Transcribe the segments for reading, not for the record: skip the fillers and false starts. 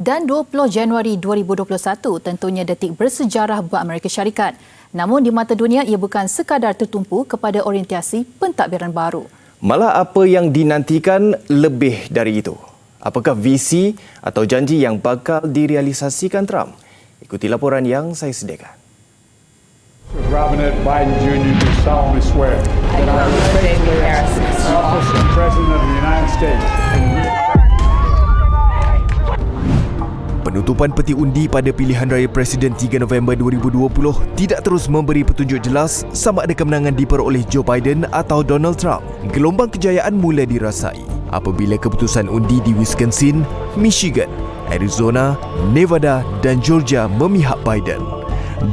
Dan 20 Januari 2021 tentunya detik bersejarah buat Amerika Syarikat. Namun di mata dunia ia bukan sekadar tertumpu kepada orientasi pentadbiran baru. Malah apa yang dinantikan lebih dari itu. Apakah visi atau janji yang bakal direalisasikan Trump? Ikuti laporan yang saya sediakan. Robert Biden Jr. do solemnly swear that I will faithfully execute the office of President of the United States. Penutupan peti undi pada pilihan raya Presiden 3 November 2020 tidak terus memberi petunjuk jelas sama ada kemenangan diperoleh Joe Biden atau Donald Trump. Gelombang kejayaan mula dirasai apabila keputusan undi di Wisconsin, Michigan, Arizona, Nevada dan Georgia memihak Biden.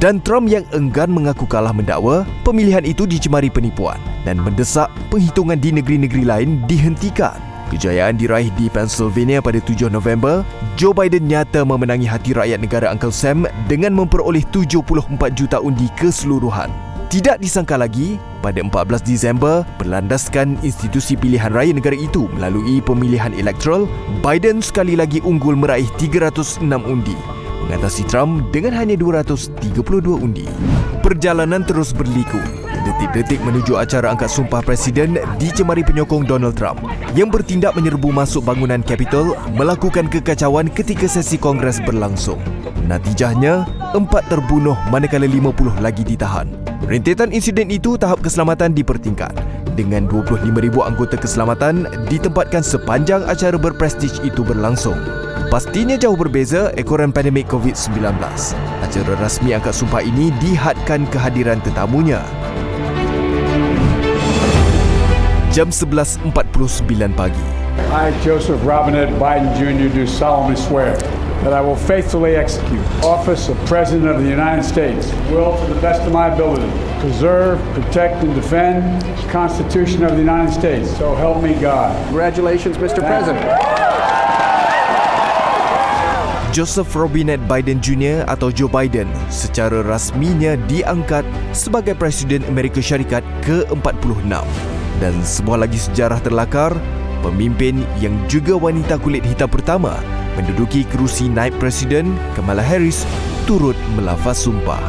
Dan Trump yang enggan mengaku kalah mendakwa pemilihan itu dicemari penipuan dan mendesak penghitungan di negeri-negeri lain dihentikan. Kejayaan diraih di Pennsylvania pada 7 November, Joe Biden nyata memenangi hati rakyat negara Uncle Sam dengan memperoleh 74 juta undi keseluruhan. Tidak disangka lagi, pada 14 Disember, berlandaskan institusi pilihan raya negara itu melalui pemilihan elektoral, Biden sekali lagi unggul meraih 306 undi, mengatasi Trump dengan hanya 232 undi. Perjalanan terus berliku. Detik-detik menuju acara angkat sumpah Presiden dicemari penyokong Donald Trump yang bertindak menyerbu masuk bangunan Capitol melakukan kekacauan ketika sesi Kongres berlangsung. Natijahnya, 4 terbunuh manakala 50 lagi ditahan. Rentetan insiden itu tahap keselamatan dipertingkat dengan 25,000 anggota keselamatan ditempatkan sepanjang acara berprestij itu berlangsung. Pastinya jauh berbeza ekoran pandemik COVID-19. Acara rasmi angkat sumpah ini dihadkan kehadiran tetamunya. Jam 11.49 pagi. I, Joseph Robinette Biden Jr. do solemnly swear that I will faithfully execute the office of President of the United States, will to the best of my ability preserve, protect and defend the Constitution of the United States. So help me God. Congratulations, Mr. President. Joseph Robinette Biden Jr. atau Joe Biden secara rasminya diangkat sebagai Presiden Amerika Syarikat ke-46. Dan sebuah lagi sejarah terlakar, pemimpin yang juga wanita kulit hitam pertama menduduki kerusi naib Presiden, Kamala Harris, turut melafaz sumpah.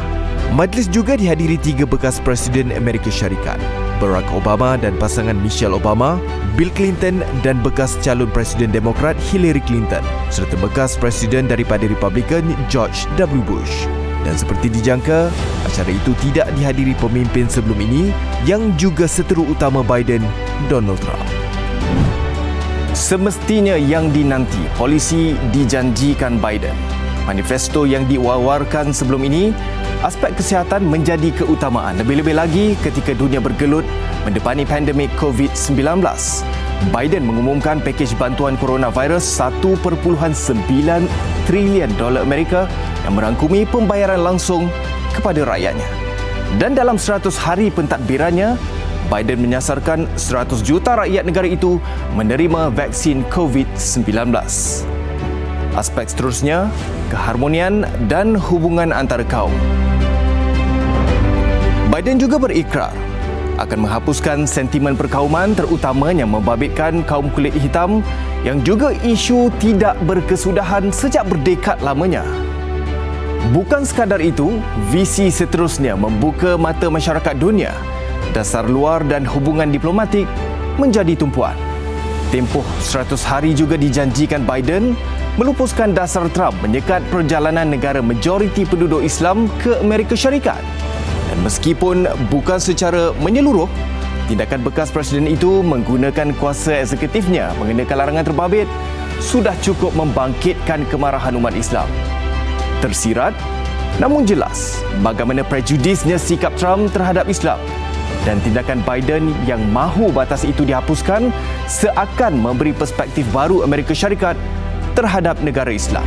Majlis juga dihadiri 3 bekas Presiden Amerika Syarikat, Barack Obama dan pasangan Michelle Obama, Bill Clinton dan bekas calon Presiden Demokrat Hillary Clinton, serta bekas Presiden daripada Republikan George W. Bush. Dan seperti dijangka, acara itu tidak dihadiri pemimpin sebelum ini yang juga seteru utama Biden, Donald Trump. Semestinya yang dinanti polisi dijanjikan Biden. Manifesto yang diwawarkan sebelum ini, aspek kesihatan menjadi keutamaan. Lebih-lebih lagi ketika dunia bergelut mendepani pandemik COVID-19. Biden mengumumkan pakej bantuan coronavirus $1.9 trilion Amerika yang merangkumi pembayaran langsung kepada rakyatnya. Dan dalam 100 hari pentadbirannya, Biden menyasarkan 100 juta rakyat negara itu menerima vaksin COVID-19. Aspek seterusnya, keharmonian dan hubungan antara kaum. Biden juga berikrar akan menghapuskan sentimen perkauman terutamanya membabitkan kaum kulit hitam yang juga isu tidak berkesudahan sejak berdekad lamanya. Bukan sekadar itu, visi seterusnya membuka mata masyarakat dunia. Dasar luar dan hubungan diplomatik menjadi tumpuan. Tempoh 100 hari juga dijanjikan Biden melupuskan dasar Trump menyekat perjalanan negara majoriti penduduk Islam ke Amerika Syarikat. Dan meskipun bukan secara menyeluruh, tindakan bekas Presiden itu menggunakan kuasa eksekutifnya mengenakan larangan terbabit sudah cukup membangkitkan kemarahan umat Islam. Tersirat, namun jelas bagaimana prejudisnya sikap Trump terhadap Islam. Dan tindakan Biden yang mahu batas itu dihapuskan seakan memberi perspektif baru Amerika Syarikat terhadap negara Islam.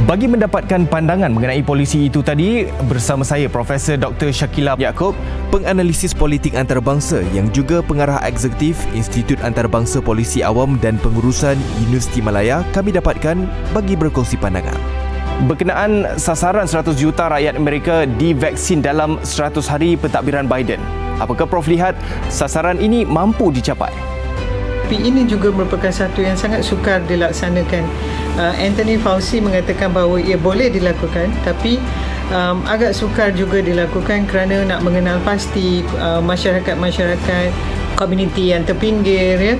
Bagi mendapatkan pandangan mengenai polisi itu tadi, bersama saya Profesor Dr. Shakila Yaakob, penganalisis politik antarabangsa yang juga pengarah eksekutif Institut Antarabangsa Polisi Awam dan Pengurusan Universiti Malaya kami dapatkan bagi berkongsi pandangan. Berkenaan sasaran 100 juta rakyat Amerika divaksin dalam 100 hari pentadbiran Biden, apakah Prof lihat sasaran ini mampu dicapai? Tapi ini juga merupakan satu yang sangat sukar dilaksanakan. Anthony Fauci mengatakan bahawa ia boleh dilakukan, tapi agak sukar juga dilakukan kerana nak mengenal pasti masyarakat-masyarakat, komuniti yang terpinggir, ya,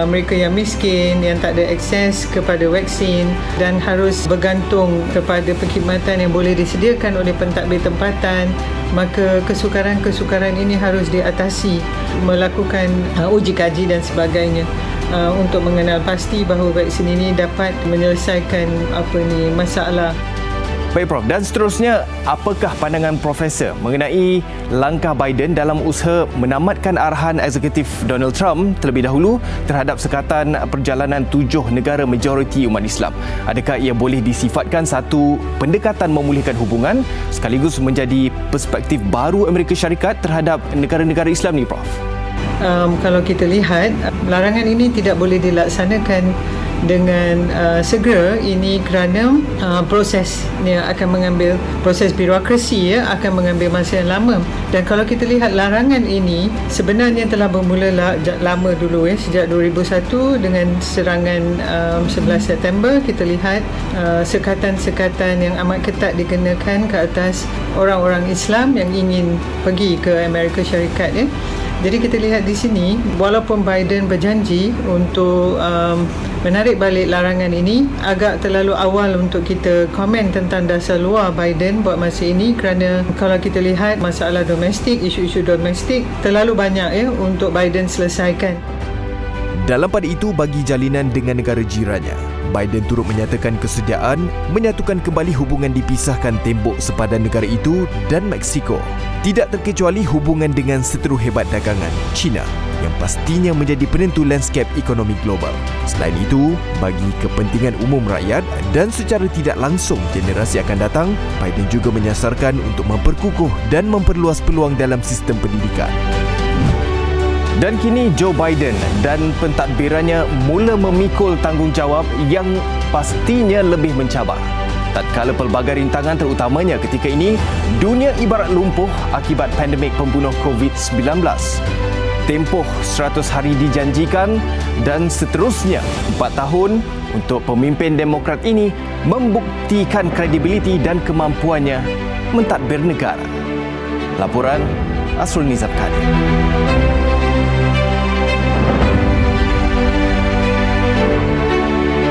mereka yang miskin, yang tak ada akses kepada vaksin dan harus bergantung kepada perkhidmatan yang boleh disediakan oleh pentadbir tempatan. Maka kesukaran-kesukaran ini harus diatasi, melakukan uji kaji dan sebagainya untuk mengenal pasti bahawa vaksin ini dapat menyelesaikan masalah. Baik Prof, dan seterusnya, apakah pandangan Profesor mengenai langkah Biden dalam usaha menamatkan arahan eksekutif Donald Trump terlebih dahulu terhadap sekatan perjalanan 7 negara majoriti umat Islam? Adakah ia boleh disifatkan satu pendekatan memulihkan hubungan sekaligus menjadi perspektif baru Amerika Syarikat terhadap negara-negara Islam ni, Prof? Kalau kita lihat, larangan ini tidak boleh dilaksanakan dengan segera, ini kerana prosesnya akan mengambil, proses birokrasi akan mengambil masa yang lama. Dan kalau kita lihat larangan ini sebenarnya telah bermula lama dulu, sejak 2001 dengan serangan 11 September. Kita lihat sekatan-sekatan yang amat ketat dikenakan ke atas orang-orang Islam yang ingin pergi ke Amerika Syarikat. Jadi kita lihat di sini, walaupun Biden berjanji untuk menarik balik larangan ini, agak terlalu awal untuk kita komen tentang dasar luar Biden buat masa ini, kerana kalau kita lihat masalah domestik, isu-isu domestik terlalu banyak untuk Biden selesaikan. Dalam pada itu, bagi jalinan dengan negara jirannya, Biden turut menyatakan kesediaan menyatukan kembali hubungan dipisahkan tembok sepadan negara itu dan Mexico. Tidak terkecuali hubungan dengan seteru hebat dagangan, China, yang pastinya menjadi penentu lanskap ekonomi global. Selain itu, bagi kepentingan umum rakyat dan secara tidak langsung generasi akan datang, Biden juga menyasarkan untuk memperkukuh dan memperluas peluang dalam sistem pendidikan. Dan kini Joe Biden dan pentadbirannya mula memikul tanggungjawab yang pastinya lebih mencabar. Tatkala pelbagai rintangan terutamanya ketika ini, dunia ibarat lumpuh akibat pandemik pembunuh COVID-19. Tempoh 100 hari dijanjikan dan seterusnya 4 tahun untuk pemimpin Demokrat ini membuktikan kredibiliti dan kemampuannya mentadbir negara. Laporan Asrul Nizam Kadir.